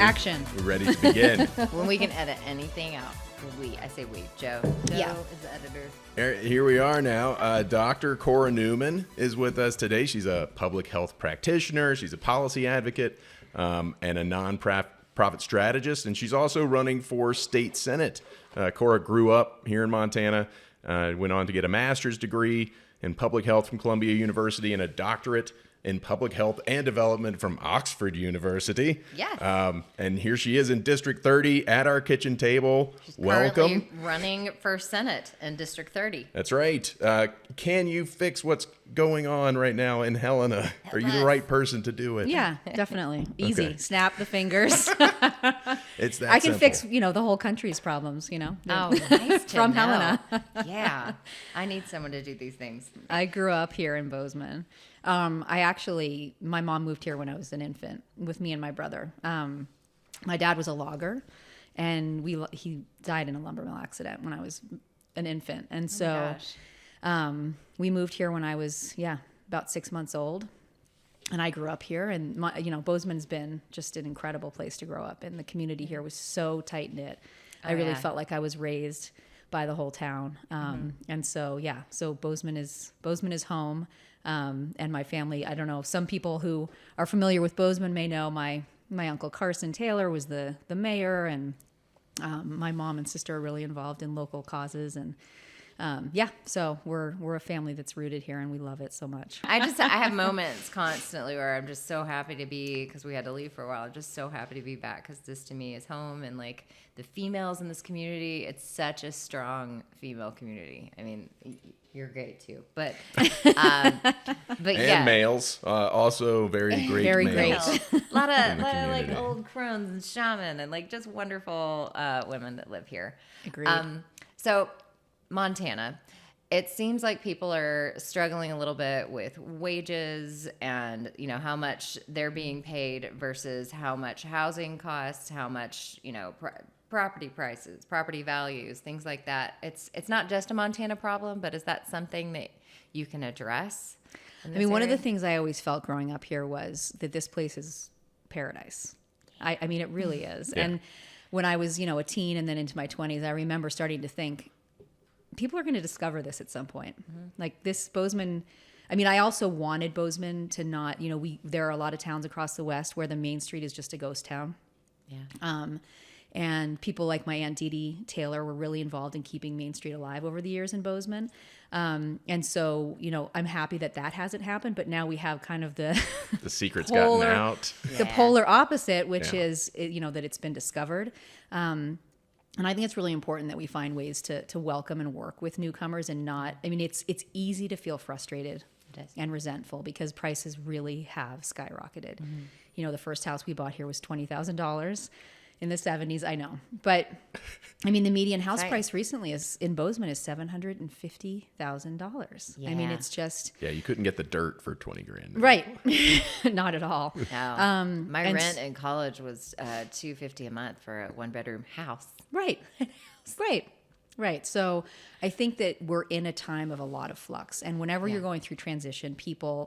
Action. We're ready to begin. When we can edit anything out. I say we. Joe Yeah. is the editor. Here we are now. Dr. Cora Neumann is with us today. She's a public health practitioner. She's a policy advocate and a nonprofit strategist. And she's also running for state senate. Cora grew up here in Montana, went on to get a master's degree in public health from Columbia University and a doctorate in public health and development from Oxford University. Yes. And here she is in District 30 at our kitchen table. She's Welcome. currently running for Senate in District 30. That's right. Can you fix what's going on right now in Helena? Are you the right person to do it? Yeah, definitely. Easy. Okay. Snap the fingers. It's that I can simple. fix, the whole country's problems, Oh, nice to From know. Helena. Yeah. I need someone to do these things. I grew up here in Bozeman. My mom moved here when I was an infant with me and my brother. My dad was a logger, and he died in a lumber mill accident when I was an infant. And so we moved here when I was, about 6 months old. And I grew up here, and Bozeman's been just an incredible place to grow up. And the community here was so tight knit. I really felt like I was raised by the whole town. And so Bozeman is home. And my family, I don't know, some people who are familiar with Bozeman may know my uncle Carson Taylor was the mayor, and my mom and sister are really involved in local causes. And so we're a family that's rooted here, and we love it so much. I have moments constantly where I'm just so happy to be, because we had to leave for a while. I'm just so happy to be back, because this to me is home. And like the females in this community, it's such a strong female community. I mean, you're great too, but and yeah, males also very great. Very males. great. a lot of community. like old crones and shaman and like just wonderful women that live here. Agreed. So Montana, it seems like people are struggling a little bit with wages and, how much they're being paid versus how much housing costs, how much, property prices, property values, things like that. It's not just a Montana problem, but is that something that you can address? One of the things I always felt growing up here was that this place is paradise. I mean, it really is. Yeah. And when I was, a teen and then into my 20s, I remember starting to think, people are going to discover this at some point. Mm-hmm. Like this Bozeman, I also wanted Bozeman to not, there are a lot of towns across the West where the main street is just a ghost town. Yeah. And people like my Aunt Dee Dee Taylor were really involved in keeping Main Street alive over the years in Bozeman. And so, I'm happy that hasn't happened, but now we have kind of the secret's polar, gotten out. the polar opposite, which is, that it's been discovered. And I think it's really important that we find ways to welcome and work with newcomers and not, it's easy to feel frustrated and resentful because prices really have skyrocketed. Mm-hmm. The first house we bought here was $20,000 in the 70s. I know. But the median house price recently in Bozeman is $750,000. Yeah. It's just. Yeah, you couldn't get the dirt for 20 grand. Right. Not at all. No. My rent in college was $250 a month for a 1-bedroom house. Right. Right. So I think that we're in a time of a lot of flux. And whenever you're going through transition,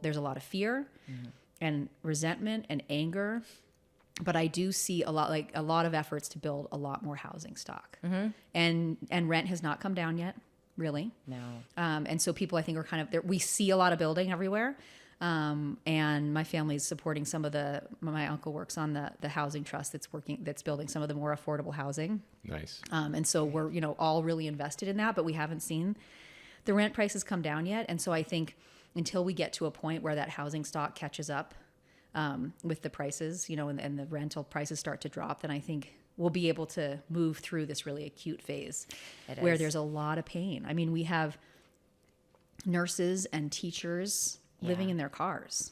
there's a lot of fear and resentment and anger. But I do see a lot of efforts to build a lot more housing stock. Mm-hmm. And rent has not come down yet, really. No. And so people, I think, are kind of, we see a lot of building everywhere. And my family's supporting my uncle works on the housing trust that's building some of the more affordable housing. Nice. And so we're, all really invested in that, but we haven't seen the rent prices come down yet. And so I think until we get to a point where that housing stock catches up with the prices, and the rental prices start to drop, then I think we'll be able to move through this really acute phase where there's a lot of pain. We have nurses and teachers living in their cars.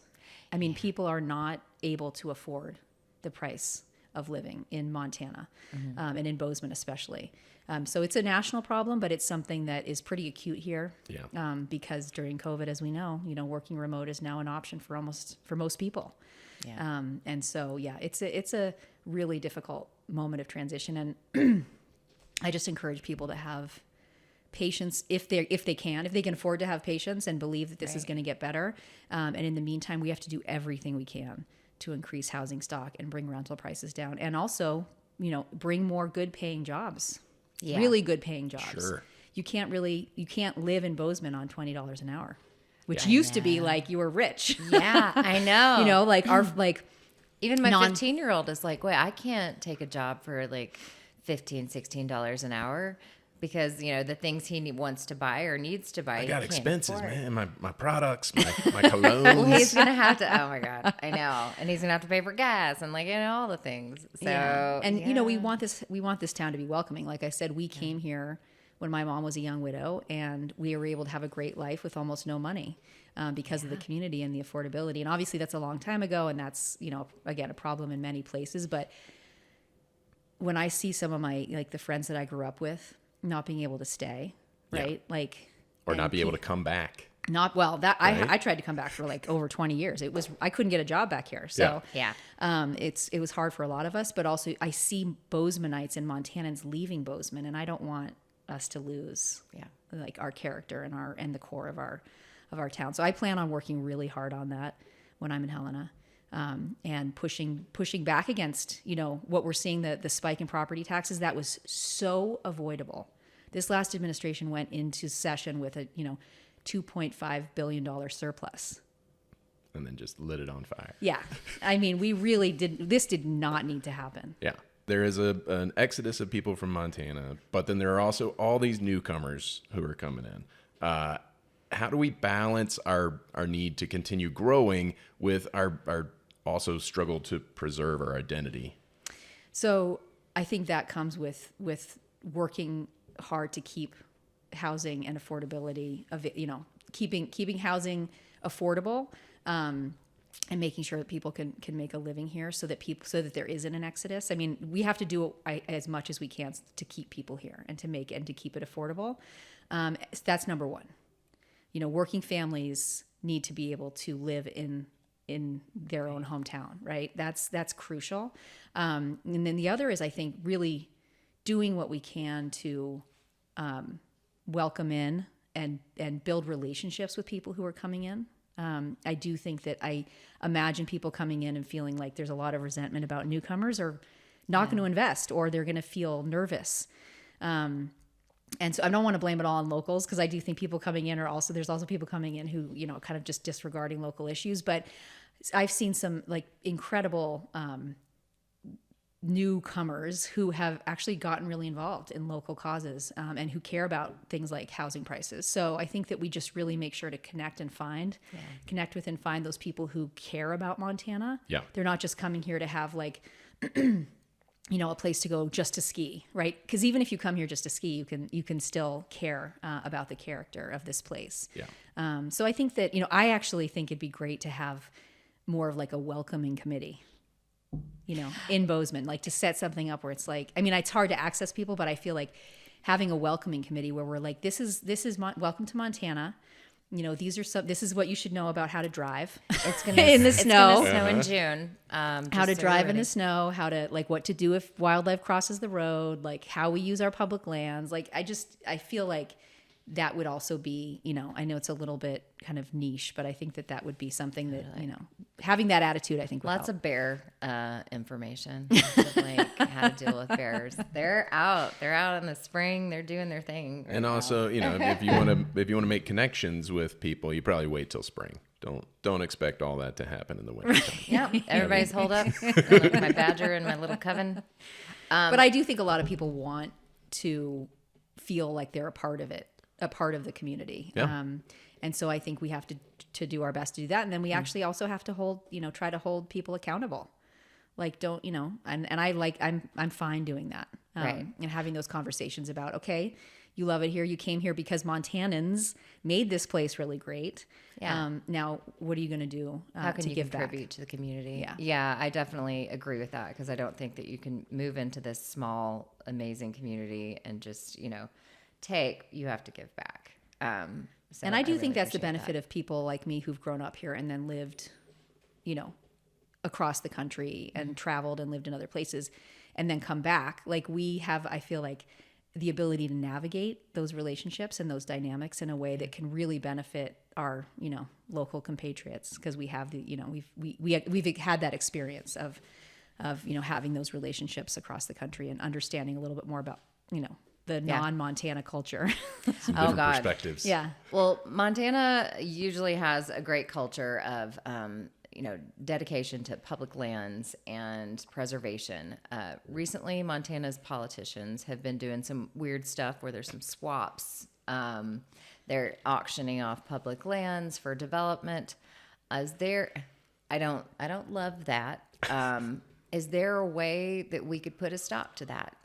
People are not able to afford the price of living in Montana, and in Bozeman especially. So it's a national problem, but it's something that is pretty acute here. Yeah. Because during COVID, as we know, working remote is now an option for most people. Yeah. And so, it's a really difficult moment of transition. And I just encourage people to have patience if they can afford to have patience and believe that this is going to get better. And in the meantime, we have to do everything we can to increase housing stock and bring rental prices down, and also, bring more good paying jobs, really good paying jobs. Sure. You can't live in Bozeman on $20 an hour, which used to be like you were rich. Yeah, I know. Even my 15-year-old is like, wait, I can't take a job for like $15, $16 an hour because, the things he wants to buy or needs to buy. I got expenses, man. My products, my colognes. Well, he's going to have to, oh my God, I know. And he's going to have to pay for gas and all the things. So, and we want this town to be welcoming. Like I said, we came here when my mom was a young widow, and we were able to have a great life with almost no money because of the community and the affordability. And obviously that's a long time ago, and that's, again, a problem in many places. But when I see some of my, the friends that I grew up with not being able to stay, right? Or not be able to come back. Right? I tried to come back for over 20 years. I couldn't get a job back here. So it was hard for a lot of us, but also I see Bozemanites and Montanans leaving Bozeman, and I don't want us to lose our character and the core of our town. So I plan on working really hard on that when I'm in Helena, and pushing back against what we're seeing, the spike in property taxes that was so avoidable. This last administration went into session with a $2.5 billion surplus. And then just lit it on fire. Yeah. I mean, this did not need to happen. Yeah. There is an exodus of people from Montana, but then there are also all these newcomers who are coming in. How do we balance our need to continue growing with our also struggle to preserve our identity? So I think that comes with working hard to keep housing and affordability of keeping housing affordable. And making sure that people can make a living here, so that there isn't an exodus. I mean, we have to do as much as we can to keep people here and to keep it affordable. That's number one. Working families need to be able to live in their own hometown, right? That's crucial. And then the other is, I think, really doing what we can to welcome in and build relationships with people who are coming in. I do think that I imagine people coming in and feeling like there's a lot of resentment about newcomers, or not going to invest, or they're going to feel nervous. And so I don't want to blame it all on locals, because I do think people coming in there's also people coming in who, kind of just disregarding local issues. But I've seen some incredible newcomers who have actually gotten really involved in local causes, and who care about things like housing prices. So I think that we just really make sure to connect with and find those people who care about Montana. Yeah. They're not just coming here to have a place to go just to ski, right? Because even if you come here just to ski, you can still care about the character of this place. Yeah. So I think that, I actually think it'd be great to have more of a welcoming committee, in Bozeman, to set something up where it's it's hard to access people, but I feel like having a welcoming committee where we're this is welcome to Montana. This is what you should know about how to drive. It's gonna in the snow. It's gonna snow in June. How to drive in the snow, how to what to do if wildlife crosses the road, how we use our public lands. I feel like that would also be, I know it's a little bit kind of niche, but I think that would be something that, having that attitude, I think would lots help. of bear information, how to deal with bears. They're out in the spring. They're doing their thing. And also, if you want to make connections with people, you probably wait till spring. Don't expect all that to happen in the winter time. Yep. Everybody's holed up. Look at my badger and my little coven. But I do think a lot of people want to feel like they're a part of it, a part of the community. Yeah. And so I think we have to do our best to do that. And then we actually also have to try to hold people accountable. I'm fine doing that. Right. And having those conversations about, okay, you love it here. You came here because Montanans made this place really great. Yeah. Now, what are you going to do How can to you give contribute back to the community? Yeah. Yeah, I definitely agree with that, because I don't think that you can move into this small, amazing community and just, you have to give back. So and I do really think that's the appreciate benefit of people like me who've grown up here and then lived, across the country and traveled and lived in other places and then come back. I feel like the ability to navigate those relationships and those dynamics in a way that can really benefit our, local compatriots, because we have we've had that experience of having those relationships across the country and understanding a little bit more about, the non-Montana culture. Some different perspectives. Yeah. Well, Montana usually has a great culture of, dedication to public lands and preservation. Recently, Montana's politicians have been doing some weird stuff where there's some swaps. They're auctioning off public lands for development. I don't love that. Is there a way that we could put a stop to that?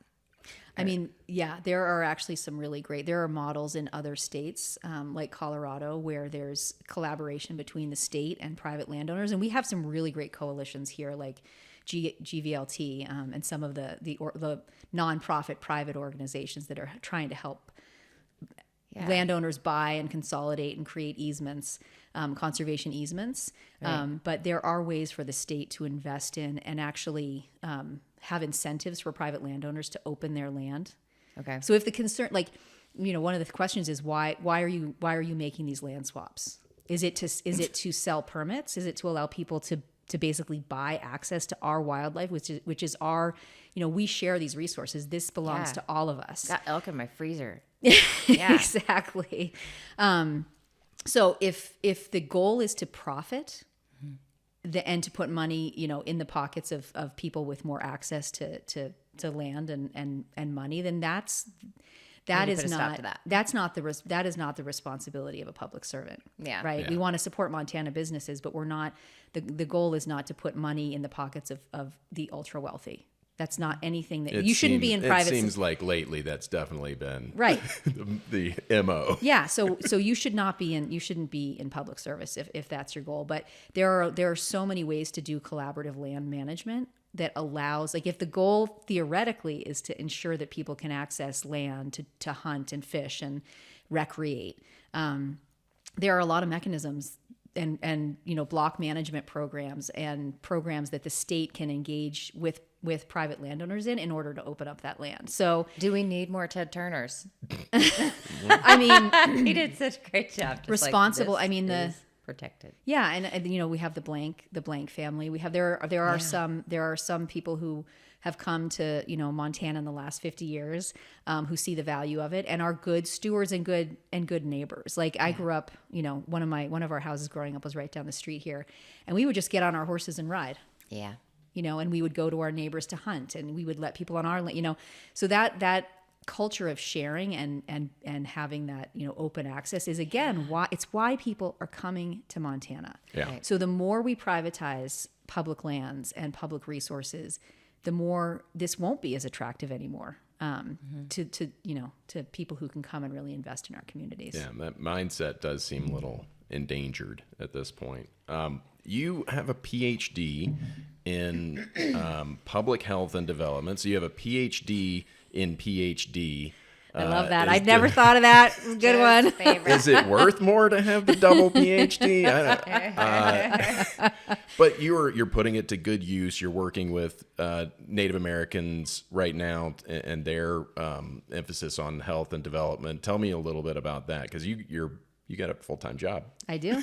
I mean, yeah, there are models in other states, like Colorado, where there's collaboration between the state and private landowners. And we have some really great coalitions here, like GVLT, and some of the nonprofit private organizations that are trying to help landowners buy and consolidate and create easements, conservation easements. Right. But there are ways for the state to invest in and actually have incentives for private landowners to open their land. Okay. So if the concern, one of the questions is why are you making these land swaps? Is it to sell permits? Is it to allow people to basically buy access to our wildlife, which is our, we share these resources. This belongs to all of us. Got elk in my freezer. Yeah. Exactly. So if the goal is to profit, and to put money, in the pockets of people with more access to land and money, then that is not the responsibility of a public servant. Yeah. Right. Yeah. We want to support Montana businesses, but we're not, the goal is not to put money in the pockets of the ultra wealthy. That's not anything that you shouldn't be in private. It seems like lately that's definitely been right. the MO. Yeah. So you shouldn't be in public service if that's your goal. But there are so many ways to do collaborative land management that allows, if the goal theoretically is to ensure that people can access land to hunt and fish and recreate, there are a lot of mechanisms and block management programs and programs that the state can engage with private landowners in order to open up that land. So do we need more Ted Turners? I mean, he did such a great job. Responsible. I mean, protected. Yeah. And we have the blank family. We have, there are some people who have come to, Montana in the last 50 years, who see the value of it and are good stewards and good neighbors. I grew up, one of our houses growing up was right down the street here, and we would just get on our horses and ride. Yeah. And we would go to our neighbors to hunt, and we would let people on our land, so that culture of sharing and having that, open access is again why people are coming to Montana. Yeah. Right. So the more we privatize public lands and public resources, the more this won't be as attractive anymore to people who can come and really invest in our communities. Yeah, that mindset does seem a little endangered at this point. You have a PhD in public health and development. So you have a PhD in PhD. I love that. I'd never thought of that. Good one. Is it worth more to have the double PhD? But you're putting it to good use. You're working with Native Americans right now and their emphasis on health and development. Tell me a little bit about that, because you got a full-time job. I do.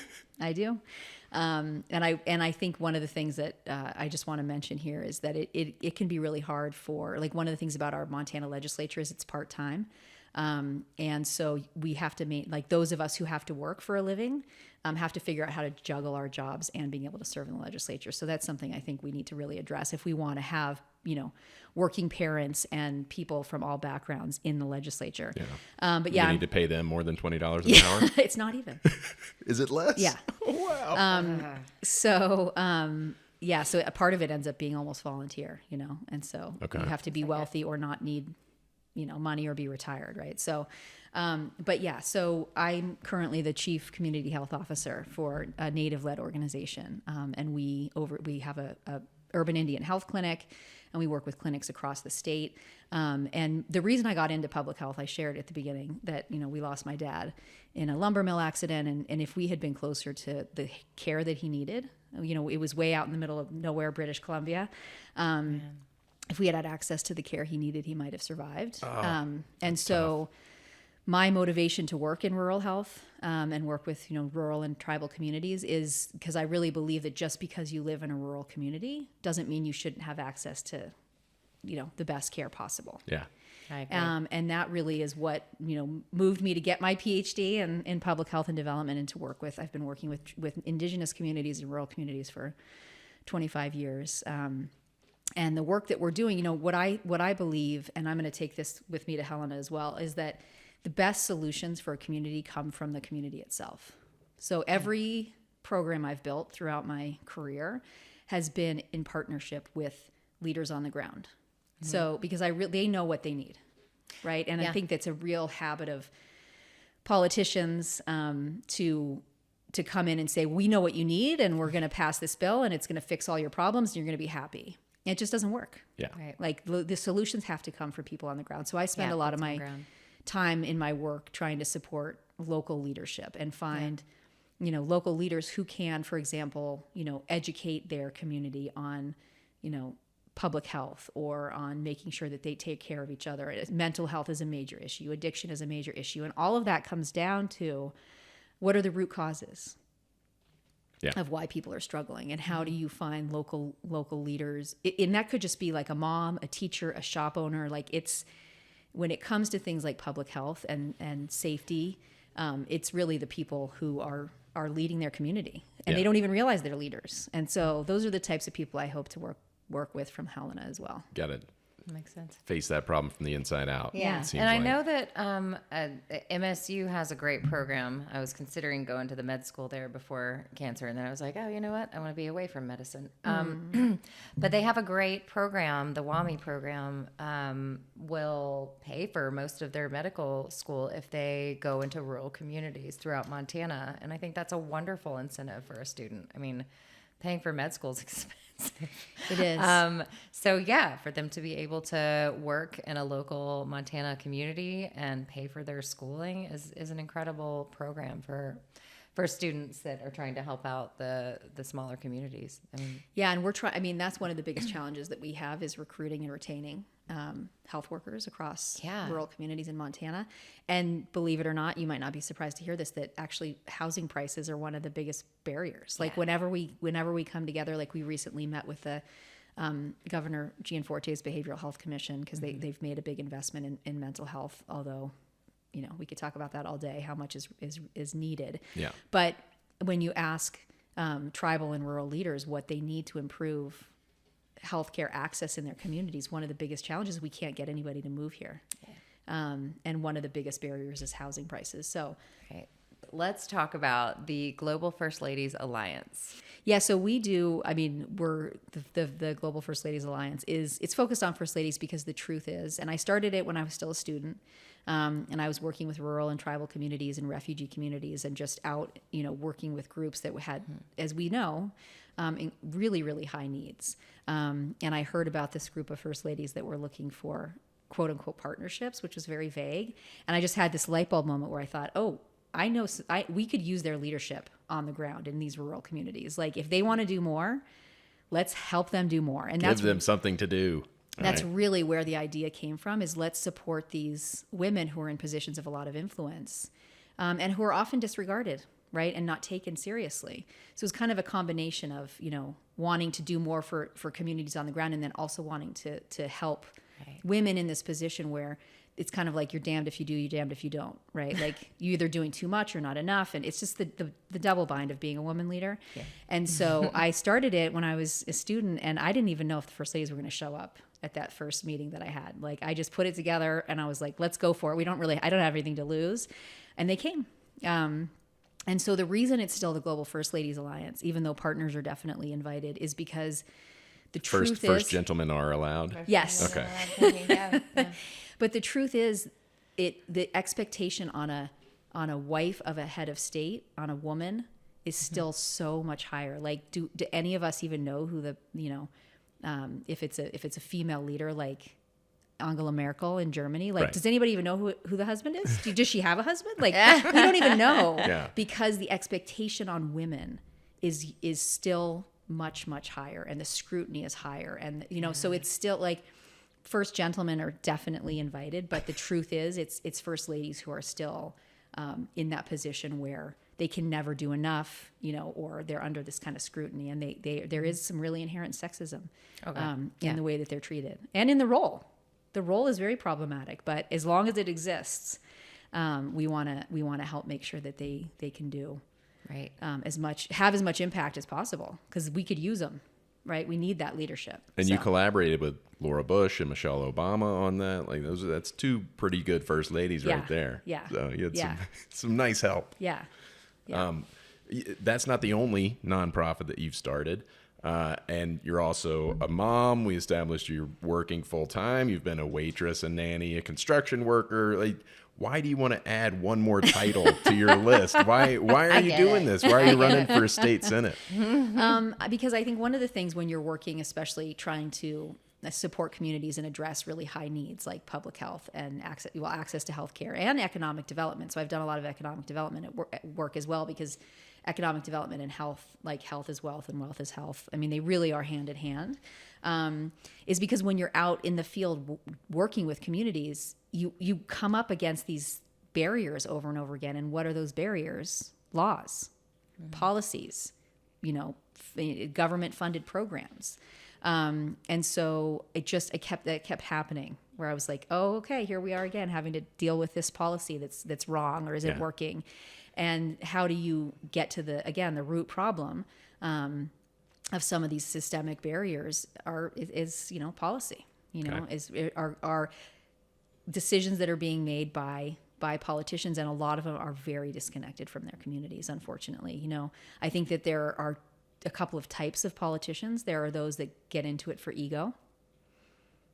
And I think one of the things that I just want to mention here is that it can be really hard for, one of the things about our Montana legislature is it's part-time. And so we have to those of us who have to work for a living have to figure out how to juggle our jobs and being able to serve in the legislature. So that's something I think we need to really address if we want to have, working parents and people from all backgrounds in the legislature. Yeah. But yeah, you need to pay them more than $20 an hour. It's not even. Is it less? Yeah. Oh, wow. So a part of it ends up being almost volunteer, and so you have to be wealthy or not need, money or be retired. Right. So, so I'm currently the chief community health officer for a Native-led organization. And we have a urban Indian health clinic, and we work with clinics across the state. And the reason I got into public health, I shared at the beginning that, we lost my dad in a lumber mill accident. And if we had been closer to the care that he needed, it was way out in the middle of nowhere, British Columbia. if we had access to the care he needed, he might have survived. And so my motivation to work in rural health and work with, rural and tribal communities is because I really believe that just because you live in a rural community doesn't mean you shouldn't have access to, the best care possible. Yeah. I agree. And that really is what, moved me to get my PhD in public health and development and to work with. I've been working with indigenous communities and rural communities for 25 years. And the work that we're doing, what I believe, and I'm going to take this with me to Helena as well, is that the best solutions for a community come from the community itself. So every program I've built throughout my career has been in partnership with leaders on the ground. Mm-hmm. So because they know what they need, right? And I think that's a real habit of politicians to come in and say, we know what you need, and we're going to pass this bill, and it's going to fix all your problems, and you're going to be happy. It just doesn't work. Yeah. Right. Like the solutions have to come from people on the ground. So I spend a lot of my time in my work trying to support local leadership and find, local leaders who can, for example, educate their community on, public health or on making sure that they take care of each other. Mental health is a major issue. Addiction is a major issue. And all of that comes down to what are the root causes of why people are struggling, and how do you find local leaders? And that could just be like a mom, a teacher, a shop owner. Like when it comes to things like public health and safety, it's really the people who are leading their community, and they don't even realize they're leaders. And so those are the types of people I hope to work with from Helena as well. Got it. Makes sense. Face that problem from the inside out. Yeah. And I know that MSU has a great program. I was considering going to the med school there before cancer, and then I was like, oh, you know what? I want to be away from medicine. But they have a great program. The WAMI program will pay for most of their medical school if they go into rural communities throughout Montana. And I think that's a wonderful incentive for a student. I mean, paying for med school is expensive. It is. So yeah, for them to be able to work in a local Montana community and pay for their schooling is an incredible program for students that are trying to help out the smaller communities. And we're trying. That's one of the biggest challenges that we have is recruiting and retaining health workers across rural communities in Montana. And believe it or not, you might not be surprised to hear this, that actually housing prices are one of the biggest barriers. Like whenever we come together, like we recently met with the Governor Gianforte's Behavioral Health Commission, because they've made a big investment in mental health, although we could talk about that all day, how much is needed. Yeah. But when you ask tribal and rural leaders what they need to improve healthcare access in their communities, one of the biggest challenges is we can't get anybody to move here. And one of the biggest barriers is housing prices. So let's talk about the Global First Ladies Alliance. Yeah, so we do, we're the Global First Ladies Alliance it's focused on First Ladies because the truth is, and I started it when I was still a student, and I was working with rural and tribal communities and refugee communities and just out, working with groups that had, as we know, really, really high needs. And I heard about this group of First Ladies that were looking for quote unquote partnerships, which was very vague. And I just had this light bulb moment where I thought, oh, I know we could use their leadership on the ground in these rural communities. Like if they want to do more, let's help them do more. And give them something to do. That's really where the idea came from, is let's support these women who are in positions of a lot of influence and who are often disregarded, right, and not taken seriously. So it's kind of a combination of, wanting to do more for communities on the ground and then also wanting to help women in this position where it's kind of like you're damned if you do, you're damned if you don't, right? Like you're either doing too much or not enough. And it's just the double bind of being a woman leader. Yeah. And so I started it when I was a student, and I didn't even know if the First Ladies were going to show up at that first meeting that I had. Like I just put it together and I was like, let's go for it. I don't have anything to lose. And they came. And so the reason it's still the Global First Ladies Alliance, even though partners are definitely invited, is because the truth is... First gentlemen are allowed? Yes. Okay. Yeah. But the truth is, the expectation on a wife of a head of state, on a woman, is still so much higher. Like, do any of us even know who if it's a female leader, like Angela Merkel in Germany? Like, does anybody even know who the husband is? Does she have a husband? Like, we don't even know, because the expectation on women is still much, much higher, and the scrutiny is higher, and so it's still like first gentlemen are definitely invited, but the truth is it's first ladies who are still in that position where they can never do enough, or they're under this kind of scrutiny, and there is some really inherent sexism in the way that they're treated and in the role. The role is very problematic, but as long as it exists, we want to help make sure that they can do Right. have as much impact as possible, because we could use them. Right, we need that leadership. And you collaborated with Laura Bush and Michelle Obama on that. Like that's two pretty good first ladies right there. Yeah. So you had some nice help. Yeah. That's not the only nonprofit that you've started. And you're also a mom. We established you're working full time. You've been a waitress, a nanny, a construction worker. Like, why do you want to add one more title to your list? Why are you doing this? Why are you running for a state senate? Because I think one of the things when you're working, especially trying to support communities and address really high needs like public health and access to healthcare and economic development. So I've done a lot of economic development at work as well, because economic development and health, like health is wealth and wealth is health. I mean, they really are hand in hand. Is because when you're out in the field working with communities, you come up against these barriers over and over again. And what are those barriers? Laws, policies, government funded programs. And so it kept happening, where I was like, oh, okay, here we are again, having to deal with this policy that's wrong, or is it working? And how do you get to the root problem of some of these systemic barriers is policy, are decisions that are being made by politicians, and a lot of them are very disconnected from their communities, unfortunately. I think that there are a couple of types of politicians. There are those that get into it for ego,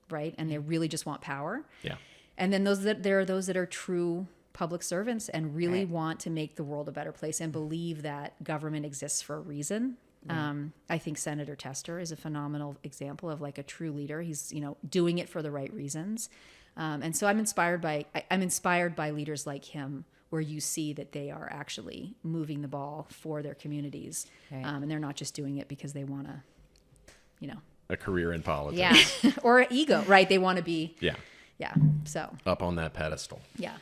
right? And they really just want power. Yeah. And then there are those that are true public servants and really want to make the world a better place and believe that government exists for a reason. I think Senator Tester is a phenomenal example of like a true leader. He's, doing it for the right reasons. And so I'm inspired by leaders like him, where you see that they are actually moving the ball for their communities. And they're not just doing it because they want to, a career in politics. Yeah. Or an ego, right? They want to be. Yeah. Yeah. So. Up on that pedestal. Yeah.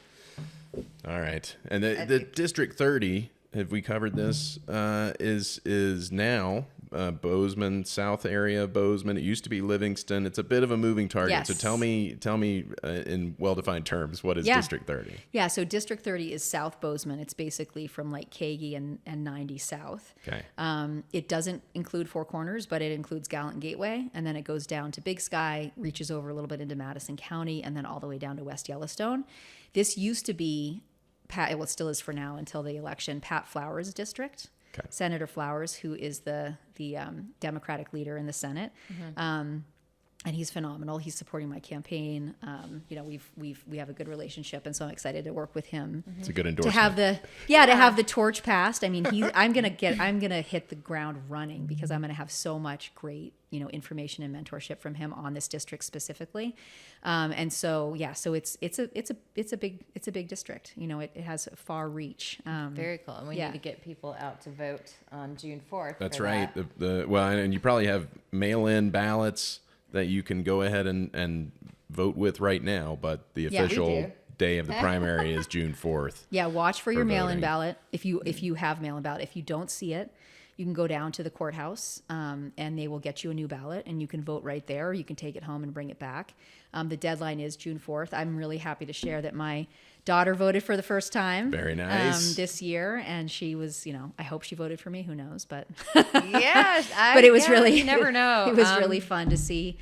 All right. And the District 30, have we covered this, is now Bozeman, south area of Bozeman. It used to be Livingston. It's a bit of a moving target. Yes. So tell me in well-defined terms, what is District 30? Yeah, so District 30 is South Bozeman. It's basically from like Kagi and 90 south. Okay. It doesn't include Four Corners, but it includes Gallant Gateway, and then it goes down to Big Sky, reaches over a little bit into Madison County, and then all the way down to West Yellowstone. This used to be, it still is for now until the election, Pat Flowers' district. Okay. Senator Flowers, who is the Democratic leader in the Senate, and he's phenomenal. He's supporting my campaign. We have a good relationship, and so I'm excited to work with him. It's a good endorsement. To have the torch passed. I mean, I'm gonna hit the ground running, because I'm gonna have so much great information and mentorship from him on this district specifically. And so it's a big district. It has far reach. Very cool. And we need to get people out to vote on June 4th. That's right. And you probably have mail-in ballots that you can go ahead and vote with right now, but the official day of the primary is June 4th. Yeah, watch for your mail-in ballot. If you have mail-in ballot, if you don't see it, you can go down to the courthouse, and they will get you a new ballot, and you can vote right there. Or you can take it home and bring it back. The deadline is June 4th. I'm really happy to share that my daughter voted for the first time. Very nice. This year, and she was, I hope she voted for me. Who knows? But yes, but it was really, you never know. It was really fun to see,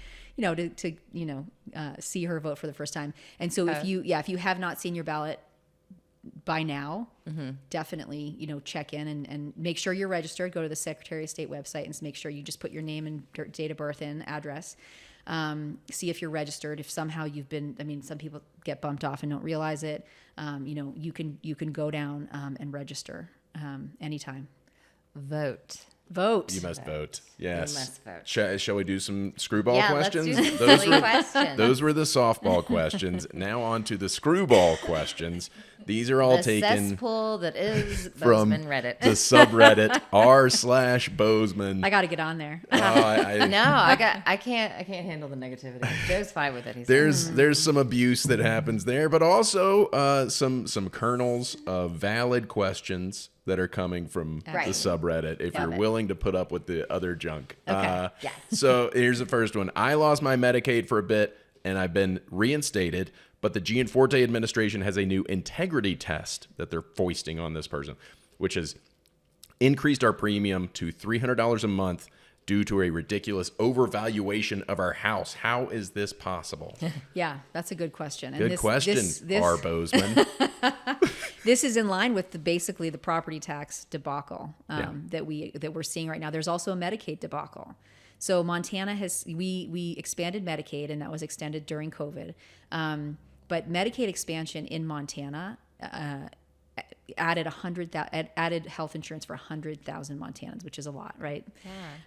see her vote for the first time. And so if you have not seen your ballot by now, definitely, check in and make sure you're registered. Go to the Secretary of State website and make sure you just put your name and date of birth in, address. See if you're registered. If somehow some people get bumped off and don't realize it. You can go down and register anytime. Vote. Vote. You must vote. Yes. You must vote. Shall we do some screwball Yeah, questions? let's do some silly questions. Those were the softball questions. Now on to the screwball questions. These are all The taken cesspool that is from Bozeman Reddit. the subreddit r/Bozeman. I got to get on there. No, I can't handle the negativity. Joe's fine with it. He said. There's some abuse that happens there, but also some kernels of valid questions that are coming from Right. the subreddit if you're it. willing to put up with the other junk. Okay. Yes. So here's the first one. I lost my Medicaid for a bit and I've been reinstated, but the Gianforte administration has a new integrity test that they're foisting on this person, which has increased our premium to $300 a month due to a ridiculous overvaluation of our house. How is this possible? Yeah, that's a good question. Good question, R. Bozeman. This is in line with basically the property tax debacle Yeah. that we're seeing right now. There's also a Medicaid debacle. So Montana we expanded Medicaid, and that was extended during COVID. But Medicaid expansion in Montana added health insurance for 100,000 Montanans, which is a lot, right?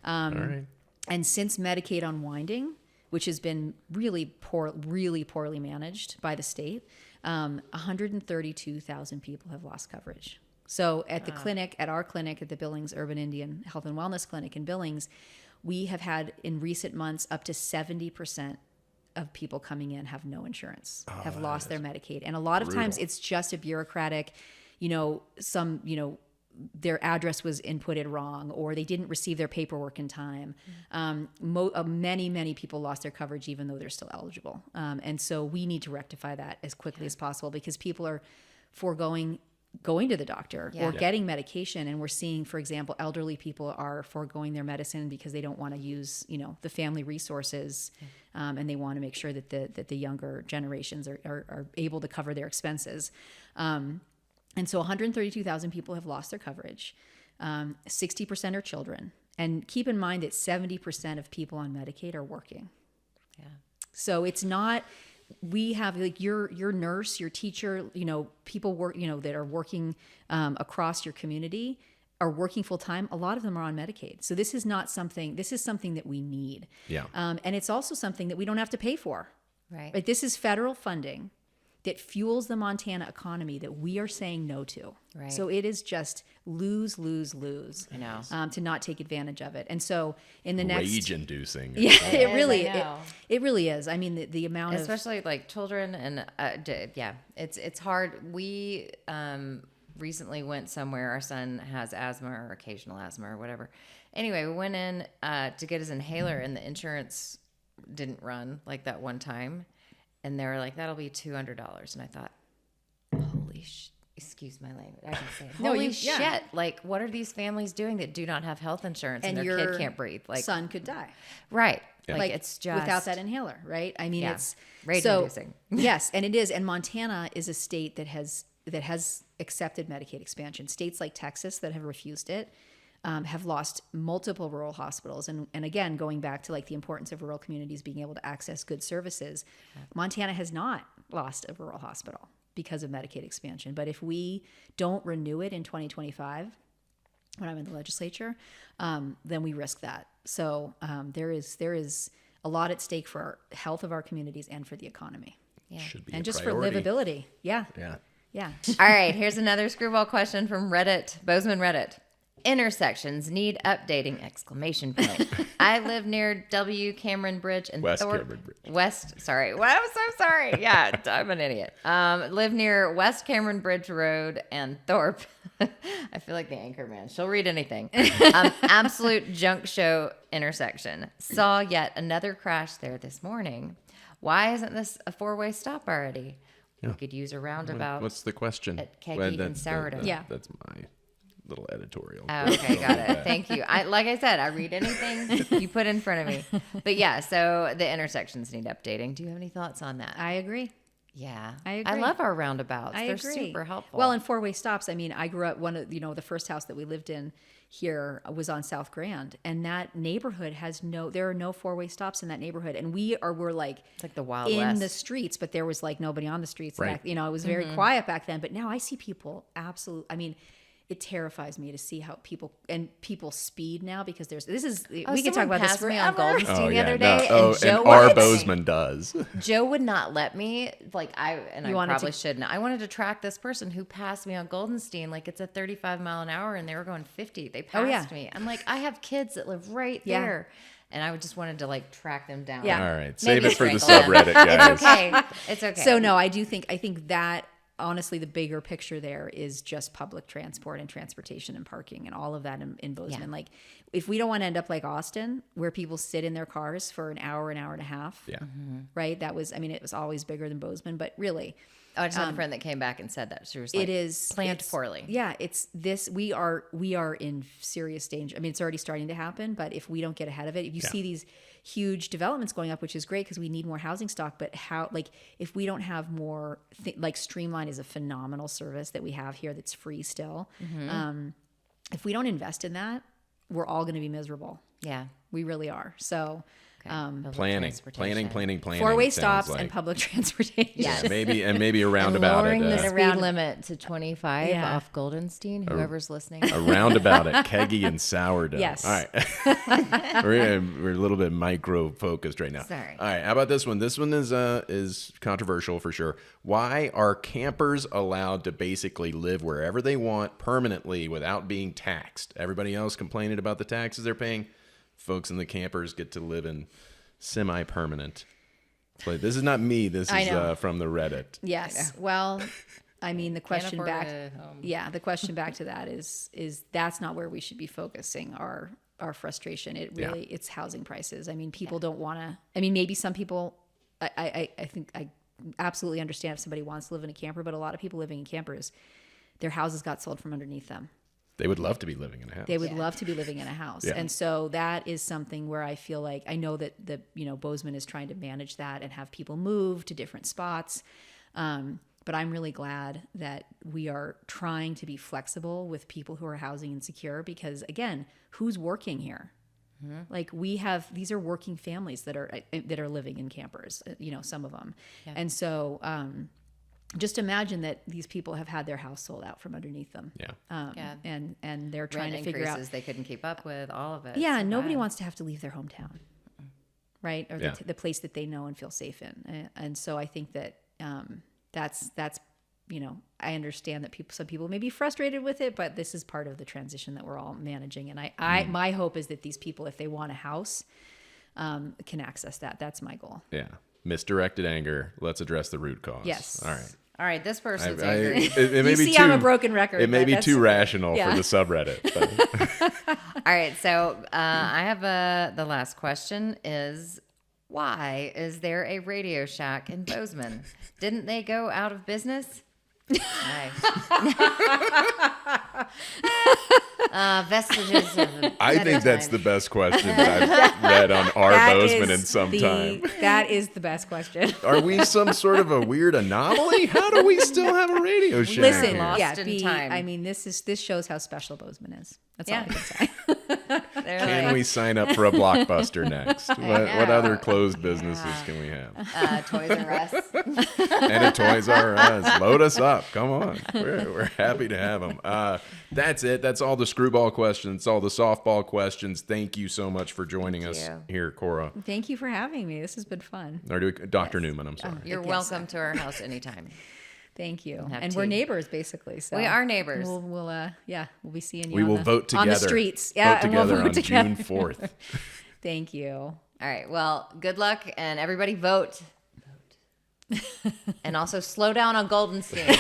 All right. And since Medicaid unwinding, which has been really poorly managed by the state, 132,000 people have lost coverage. So at our clinic at the Billings Urban Indian Health and Wellness Clinic in Billings, we have had in recent months up to 70% of people coming in have no insurance, have lost their Medicaid. And a lot of times it's just a bureaucratic, their address was inputted wrong, or they didn't receive their paperwork in time. Many people lost their coverage even though they're still eligible. And so we need to rectify that as quickly as possible, because people are foregoing going to the doctor or getting medication. And we're seeing, for example, elderly people are foregoing their medicine because they don't want to use, the family resources. And they want to make sure that the younger generations are able to cover their expenses. And so 132,000 people have lost their coverage. 60% are children. And keep in mind that 70% of people on Medicaid are working. Yeah. So it's not, we have like your nurse, your teacher, people work, that are working across your community are working full time. A lot of them are on Medicaid. So this is something that we need. Yeah. And it's also something that we don't have to pay for. Right. But this is federal funding that fuels the Montana economy that we are saying no to. Right. So it is just lose. I know. To not take advantage of it. And so in the next Rage-inducing. Yeah, it really I it really is. I mean, the amount especially like children and it's hard. We recently went somewhere. Our son has asthma or occasional asthma or whatever. Anyway, we went in to get his inhaler, and the insurance didn't run like that one time. And they were like, that'll be $200. And I thought, excuse my language. I can say, holy shit. Like, what are these families doing that do not have health insurance and their kid can't breathe? Like, son could die. Right. Yeah. Like, it's just. Without that inhaler, right? I mean, it's rage-inducing. Yes, and it is. And Montana is a state that has accepted Medicaid expansion. States like Texas that have refused it have lost multiple rural hospitals. And again, going back to like the importance of rural communities being able to access good services, Montana has not lost a rural hospital because of Medicaid expansion. But if we don't renew it in 2025, when I'm in the legislature, then we risk that. So there is a lot at stake for our health of our communities and for the economy. Yeah. Should be And a just priority. for livability. Yeah. Yeah. All right. Here's another screwball question from Reddit, Bozeman Reddit. Intersections need updating! ! I live near W. Cameron Bridge and West Thorpe. Cameron Bridge. West, sorry. Well, I'm so sorry. Yeah, I'm an idiot. Live near West Cameron Bridge Road and Thorpe. I feel like the anchor man. She'll read anything. Absolute junk show intersection. Saw yet another crash there this morning. Why isn't this a four-way stop already? We could use a roundabout. What's the question? At Keggy and Sourdough. Yeah. That's my little editorial. Oh, okay, got it. Thank you. Like I said, I read anything you put in front of me. But yeah, so the intersections need updating. Do you have any thoughts on that? I agree. Yeah. I agree. I love our roundabouts. I They're agree. super helpful. Well, and four-way stops. I mean, I grew up the first house that we lived in here was on South Grand, and that neighborhood there are no four-way stops in that neighborhood, and we're like it's like the Wild in West. the streets, but there was like nobody on the streets. Right. Back, it was very quiet back then. But now I see people I mean, it terrifies me to see how people speed now, because we We could talk about this passed me on forever. Goldenstein the other day, No. and Joe and our would- Bozeman does. Joe would not let me. I wanted probably to- shouldn't. I wanted to track this person who passed me on Goldenstein. Like, it's a 35 mile an hour, and they were going 50. They passed Oh, yeah. me. I'm like, I have kids that live right Yeah. there, and I just wanted to track them down. Yeah. All right, save Maybe it for the strangle them. subreddit, guys. It's okay. It's okay. So no, I think that honestly, the bigger picture there is just public transport and transportation and parking and all of that in Bozeman. Yeah. Like, if we don't want to end up like Austin, where people sit in their cars for an hour and a half, Yeah. right? It was always bigger than Bozeman, but really, I just had a friend that came back and said that. She was like, it is planned it's- poorly. Yeah, it's this. We are in serious danger. I mean, it's already starting to happen, but if we don't get ahead of it, if you see these huge developments going up, which is great because we need more housing stock, but if we don't have more, Streamline is a phenomenal service that we have here that's free still. If we don't invest in that, we're all going to be miserable. Yeah. We really are. So. Public Planning. transportation. Four-way sounds stops and public transportation. Yeah, maybe a roundabout Lowering it. the speed limit to 25 Yeah. off Goldenstein. Whoever's listening. A roundabout at Keggy and Sourdough. Yes. All right. we're a little bit micro focused right now. Sorry. All right. How about this one? This one is controversial for sure. Why are campers allowed to basically live wherever they want permanently without being taxed? Everybody else complaining about the taxes they're paying. Folks in the campers get to live in semi-permanent. But this is not me. This is from the Reddit. Yes. Well, I mean, the question afford back. a home. Yeah, the question back to that is that's not where we should be focusing our frustration. It's housing prices. I mean, people don't want to. I mean, maybe some people. I think I absolutely understand if somebody wants to live in a camper, but a lot of people living in campers, their houses got sold from underneath them. They would love to be living in a house. They would love to be living in a house. Yeah. And so that is something where I feel like I know that Bozeman is trying to manage that and have people move to different spots. But I'm really glad that we are trying to be flexible with people who are housing insecure, because again, who's working here? Mm-hmm. Like, these are working families that are living in campers, some of them. Yeah. And so, just imagine that these people have had their house sold out from underneath them. Yeah. And they're trying Rent to figure out. they couldn't keep up with, all of it. Yeah, So nobody bad. wants to have to leave their hometown, right? Or the place that they know and feel safe in. And so I think that that's I understand that some people may be frustrated with it, but this is part of the transition that we're all managing. And my hope is that these people, if they want a house, can access that. That's my goal. Yeah. Misdirected anger. Let's address the root cause. Yes. All right. All right, this person's angry. It may You be see, too, I'm a broken record. It may but be that's- too rational yeah. for the subreddit. But. All right, so I have the last question is, why is there a Radio Shack in Bozeman? Didn't they go out of business? Vestiges of I think that's the best question that I've read on our That Bozeman is in some time. That is the best question. Are we some sort of a weird anomaly? How do we still have a radio shack Listen, here? Lost in time. I mean, this shows how special Bozeman is. That's all I can say. They're Can like, we sign up for a Blockbuster next? What other closed businesses can we have? Toys R Us. And a Toys R Us. Load us up. Come on. We're happy to have them. That's it. That's all the screwball questions, all the softball questions. Thank you so much for joining us you. here, Cora. Thank you for having me. This has been fun. Or Dr. Newman, I'm sorry. You're welcome to our house anytime. Thank you. have And tea. we're neighbors, basically. So We are neighbors. We'll be seeing you. We will vote together. on the streets. Yeah, vote and we'll together vote on together. June 4th. Thank you. All right, well, good luck, and everybody vote. And also slow down on Goldenstein.